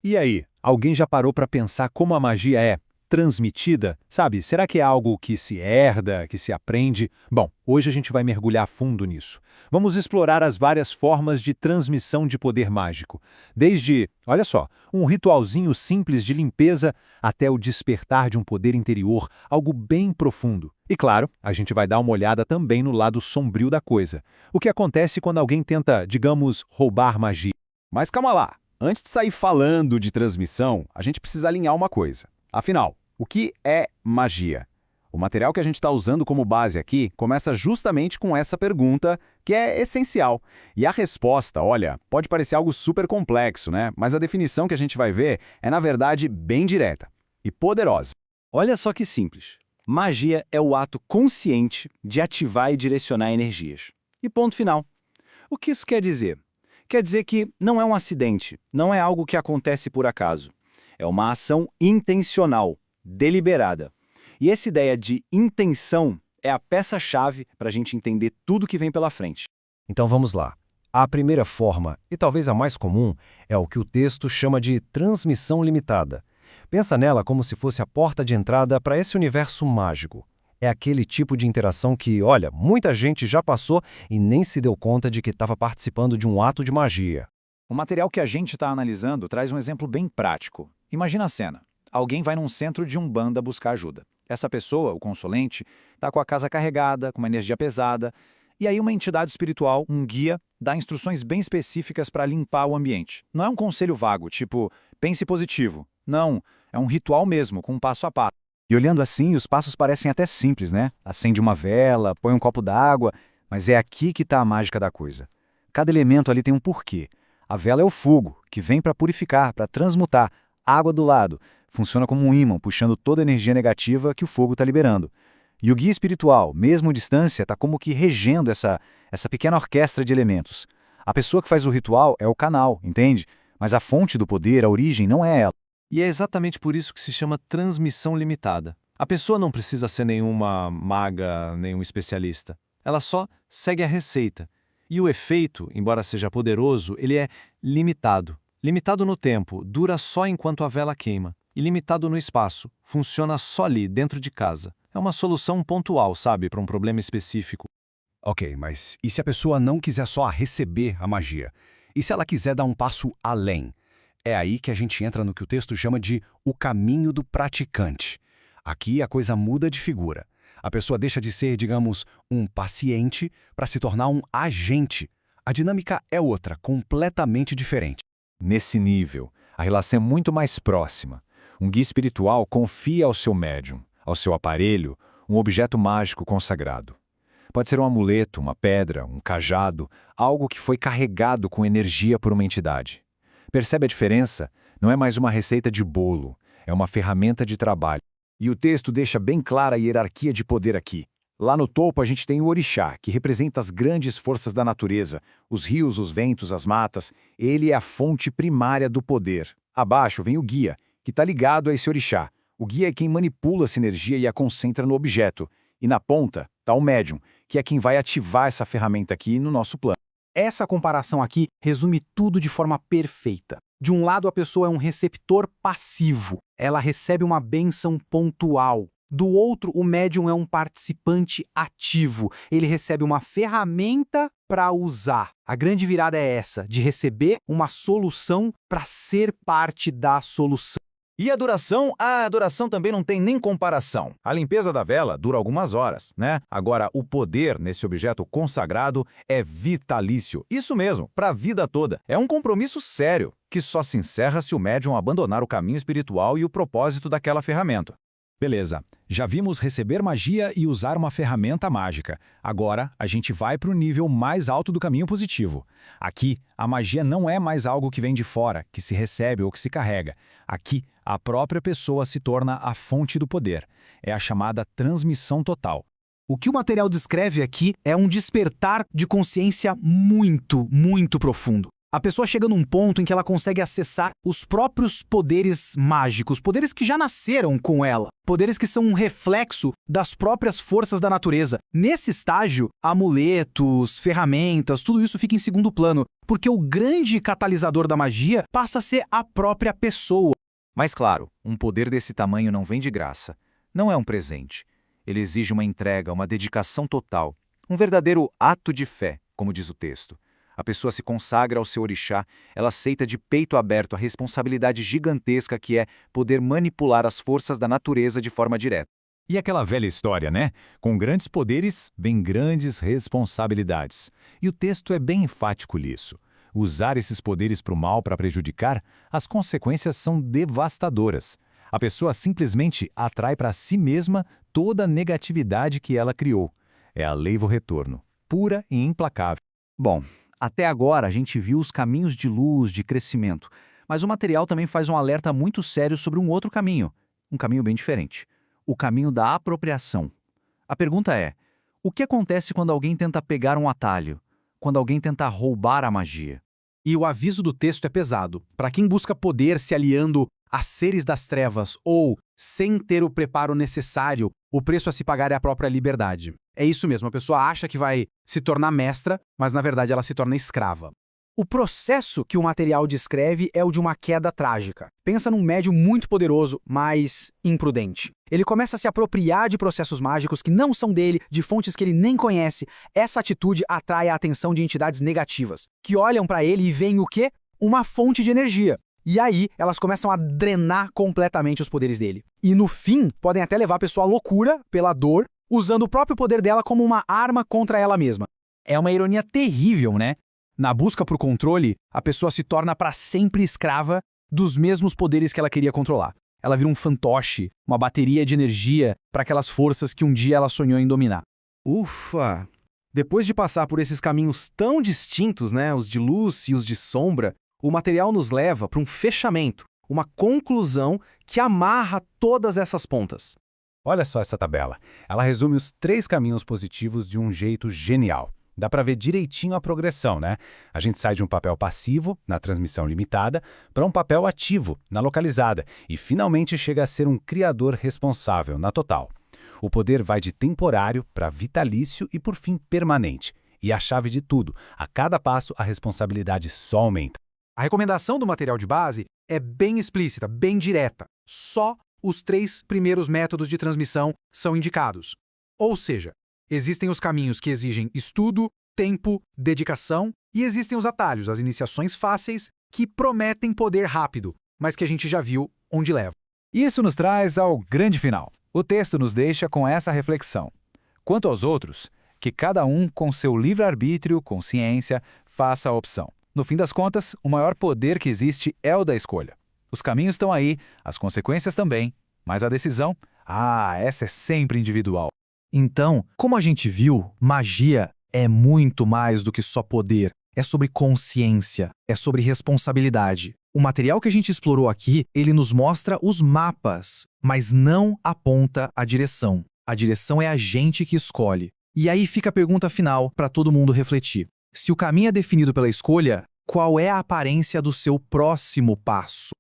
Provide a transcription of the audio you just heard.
E aí, alguém já parou para pensar como a magia é transmitida? Sabe, será que é algo que se herda, que se aprende? Bom, hoje a gente vai mergulhar a fundo nisso. Vamos explorar as várias formas de transmissão de poder mágico. Desde, olha só, um ritualzinho simples de limpeza até o despertar de um poder interior, algo bem profundo. E claro, a gente vai dar uma olhada também no lado sombrio da coisa. O que acontece quando alguém tenta, digamos, roubar magia? Mas calma lá. Antes de sair falando de transmissão, a gente precisa alinhar uma coisa. Afinal, o que é magia? O material que a gente está usando como base aqui começa justamente com essa pergunta, que é essencial. E a resposta, olha, pode parecer algo super complexo, né? Mas a definição que a gente vai ver é, na verdade, bem direta e poderosa. Olha só que simples. Magia é o ato consciente de ativar e direcionar energias. E ponto final. O que isso quer dizer? Quer dizer que não é um acidente, não é algo que acontece por acaso. É uma ação intencional, deliberada. E essa ideia de intenção é a peça-chave para a gente entender tudo que vem pela frente. Então vamos lá. A primeira forma, e talvez a mais comum, é o que o texto chama de transmissão limitada. Pensa nela como se fosse a porta de entrada para esse universo mágico. É aquele tipo de interação que, olha, muita gente já passou e nem se deu conta de que estava participando de um ato de magia. O material que a gente está analisando traz um exemplo bem prático. Imagina a cena. Alguém vai num centro de umbanda buscar ajuda. Essa pessoa, o consulente, está com a casa carregada, com uma energia pesada, e aí uma entidade espiritual, um guia, dá instruções bem específicas para limpar o ambiente. Não é um conselho vago, tipo, pense positivo. Não, é um ritual mesmo, com um passo a passo. E olhando assim, os passos parecem até simples, né? Acende uma vela, põe um copo d'água, mas é aqui que está a mágica da coisa. Cada elemento ali tem um porquê. A vela é o fogo, que vem para purificar, para transmutar. Água do lado, funciona como um ímã, puxando toda a energia negativa que o fogo está liberando. E o guia espiritual, mesmo à distância, está como que regendo essa pequena orquestra de elementos. A pessoa que faz o ritual é o canal, entende? Mas a fonte do poder, a origem, não é ela. E é exatamente por isso que se chama transmissão limitada. A pessoa não precisa ser nenhuma maga, nenhum especialista. Ela só segue a receita. E o efeito, embora seja poderoso, ele é limitado. Limitado no tempo, dura só enquanto a vela queima. E limitado no espaço, funciona só ali, dentro de casa. É uma solução pontual, sabe, para um problema específico. Ok, mas e se a pessoa não quiser só receber a magia? E se ela quiser dar um passo além? É aí que a gente entra no que o texto chama de o caminho do praticante. Aqui a coisa muda de figura. A pessoa deixa de ser, digamos, um paciente para se tornar um agente. A dinâmica é outra, completamente diferente. Nesse nível, a relação é muito mais próxima. Um guia espiritual confia ao seu médium, ao seu aparelho, um objeto mágico consagrado. Pode ser um amuleto, uma pedra, um cajado, algo que foi carregado com energia por uma entidade. Percebe a diferença? Não é mais uma receita de bolo, é uma ferramenta de trabalho. E o texto deixa bem clara a hierarquia de poder aqui. Lá no topo a gente tem o orixá, que representa as grandes forças da natureza, os rios, os ventos, as matas. Ele é a fonte primária do poder. Abaixo vem o guia, que está ligado a esse orixá. O guia é quem manipula essa energia e a concentra no objeto. E na ponta está o médium, que é quem vai ativar essa ferramenta aqui no nosso plano. Essa comparação aqui resume tudo de forma perfeita. De um lado, a pessoa é um receptor passivo. Ela recebe uma bênção pontual. Do outro, o médium é um participante ativo. Ele recebe uma ferramenta para usar. A grande virada é essa, de receber uma solução para ser parte da solução. E a duração? A duração também não tem nem comparação. A limpeza da vela dura algumas horas, né? Agora, o poder nesse objeto consagrado é vitalício. Isso mesmo, para a vida toda. É um compromisso sério, que só se encerra se o médium abandonar o caminho espiritual e o propósito daquela ferramenta. Beleza, já vimos receber magia e usar uma ferramenta mágica. Agora, a gente vai para o nível mais alto do caminho positivo. Aqui, a magia não é mais algo que vem de fora, que se recebe ou que se carrega. Aqui, a própria pessoa se torna a fonte do poder. É a chamada transmissão total. O que o material descreve aqui é um despertar de consciência muito, muito profundo. A pessoa chega num ponto em que ela consegue acessar os próprios poderes mágicos, poderes que já nasceram com ela, poderes que são um reflexo das próprias forças da natureza. Nesse estágio, amuletos, ferramentas, tudo isso fica em segundo plano, porque o grande catalisador da magia passa a ser a própria pessoa. Mas claro, um poder desse tamanho não vem de graça. Não é um presente. Ele exige uma entrega, uma dedicação total. Um verdadeiro ato de fé, como diz o texto. A pessoa se consagra ao seu orixá, ela aceita de peito aberto a responsabilidade gigantesca que é poder manipular as forças da natureza de forma direta. E aquela velha história, né? Com grandes poderes, vem grandes responsabilidades. E o texto é bem enfático nisso. Usar esses poderes para o mal, para prejudicar, as consequências são devastadoras. A pessoa simplesmente atrai para si mesma toda a negatividade que ela criou. É a lei do retorno, pura e implacável. Bom, até agora a gente viu os caminhos de luz, de crescimento, mas o material também faz um alerta muito sério sobre um outro caminho, um caminho bem diferente, o caminho da apropriação. A pergunta é, o que acontece quando alguém tenta pegar um atalho, quando alguém tenta roubar a magia? E o aviso do texto é pesado. Para quem busca poder se aliando a seres das trevas ou sem ter o preparo necessário, o preço a se pagar é a própria liberdade. É isso mesmo, a pessoa acha que vai se tornar mestra, mas na verdade ela se torna escrava. O processo que o material descreve é o de uma queda trágica. Pensa num médium muito poderoso, mas imprudente. Ele começa a se apropriar de processos mágicos que não são dele, de fontes que ele nem conhece. Essa atitude atrai a atenção de entidades negativas, que olham para ele e veem o quê? Uma fonte de energia. E aí, elas começam a drenar completamente os poderes dele. E no fim, podem até levar a pessoa à loucura pela dor, usando o próprio poder dela como uma arma contra ela mesma. É uma ironia terrível, né? Na busca por controle, a pessoa se torna para sempre escrava dos mesmos poderes que ela queria controlar. Ela vira um fantoche, uma bateria de energia para aquelas forças que um dia ela sonhou em dominar. Ufa! Depois de passar por esses caminhos tão distintos, né, os de luz e os de sombra, o material nos leva para um fechamento, uma conclusão que amarra todas essas pontas. Olha só essa tabela. Ela resume os 3 caminhos positivos de um jeito genial. Dá para ver direitinho a progressão, né? A gente sai de um papel passivo, na transmissão limitada, para um papel ativo, na localizada, e finalmente chega a ser um criador responsável, na total. O poder vai de temporário para vitalício e, por fim, permanente. E a chave de tudo, a cada passo a responsabilidade só aumenta. A recomendação do material de base é bem explícita, bem direta. Só os 3 primeiros métodos de transmissão são indicados. Ou seja, existem os caminhos que exigem estudo, tempo, dedicação, e existem os atalhos, as iniciações fáceis, que prometem poder rápido, mas que a gente já viu onde leva. Isso nos traz ao grande final. O texto nos deixa com essa reflexão. Quanto aos outros, que cada um, com seu livre-arbítrio, consciência, faça a opção. No fim das contas, o maior poder que existe é o da escolha. Os caminhos estão aí, as consequências também, mas a decisão, essa é sempre individual. Então, como a gente viu, magia é muito mais do que só poder. É sobre consciência, é sobre responsabilidade. O material que a gente explorou aqui, ele nos mostra os mapas, mas não aponta a direção. A direção é a gente que escolhe. E aí fica a pergunta final para todo mundo refletir. Se o caminho é definido pela escolha, qual é a aparência do seu próximo passo?